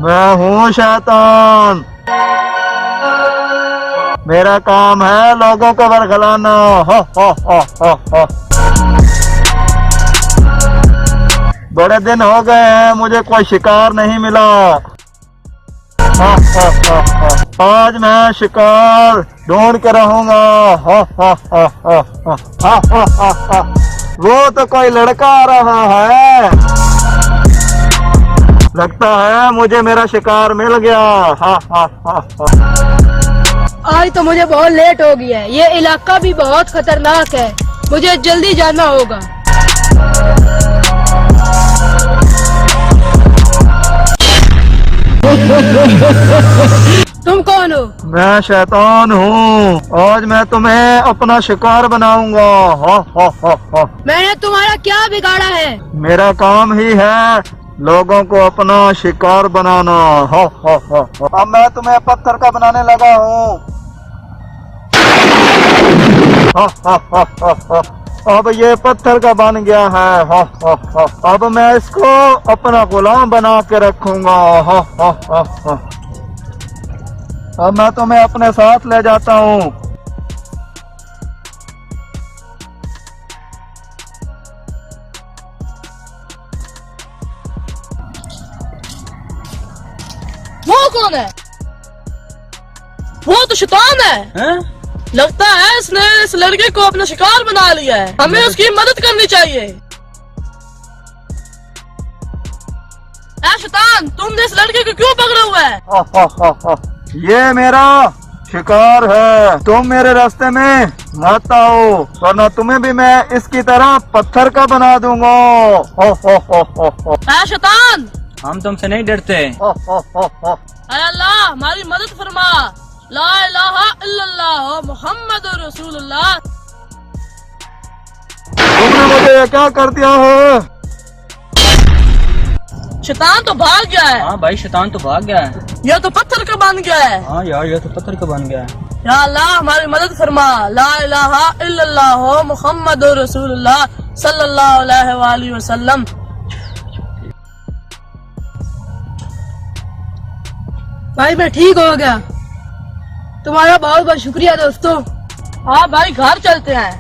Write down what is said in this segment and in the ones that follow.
मैं हूँ शैतान। मेरा काम है लोगों को बरगलाना। हो हो। बड़े दिन हो गए हैं मुझे कोई शिकार नहीं मिला। आज मैं शिकार ढूंढ के रहूंगा। वो तो कोई लड़का आ रहा है। लगता है मुझे मेरा शिकार मिल गया। आज तो मुझे बहुत लेट हो गया है। ये इलाका भी बहुत खतरनाक है, मुझे जल्दी जाना होगा। तुम कौन हो? मैं शैतान हूँ। आज मैं तुम्हें अपना शिकार बनाऊंगा। मैंने तुम्हारा क्या बिगाड़ा है? मेरा काम ही है लोगों को अपना शिकार बनाना। अब मैं तुम्हें पत्थर का बनाने लगा हूँ। अब ये पत्थर का बन गया है। अब मैं इसको अपना गुलाम बना के रखूंगा। अब मैं तुम्हें अपने साथ ले जाता हूँ। वो कौन है? वो तो शैतान है। लगता है इसने इस लड़के को अपना शिकार बना लिया है। हमें उसकी मदद करनी चाहिए। शैतान, तुमने इस लड़के को क्यों पकड़ा हुआ है? ये मेरा शिकार है। तुम मेरे रास्ते में मत आओ वरना तुम्हें भी मैं इसकी तरह पत्थर का बना दूंगा। शैतान, हम तुमसे नहीं डरते। अल्लाह हमारी मदद फरमा। ला इलाहा इल्लल्लाह मुहम्मदुर रसूलुल्लाह। तुमने मुझे क्या कर दिया है? शैतान तो भाग गया है। हाँ भाई, शैतान तो भाग गया है। यह तो पत्थर का बन गया है। हाँ यार, ये तो पत्थर का बन गया है। या अल्लाह हमारी मदद फरमा। ला इलाहा इल्लल्लाह मुहम्मदुर रसूलुल्लाह सल्लल्लाहु अलैहि वसल्लम। भाई मैं ठीक हो गया। तुम्हारा बहुत बहुत शुक्रिया दोस्तों। हाँ भाई, घर चलते हैं।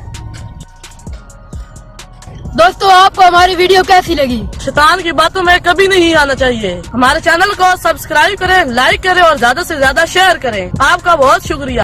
दोस्तों, आपको हमारी वीडियो कैसी लगी? शैतान की बातों में कभी नहीं आना चाहिए। हमारे चैनल को सब्सक्राइब करें, लाइक करें और ज्यादा से ज्यादा शेयर करें। आपका बहुत शुक्रिया।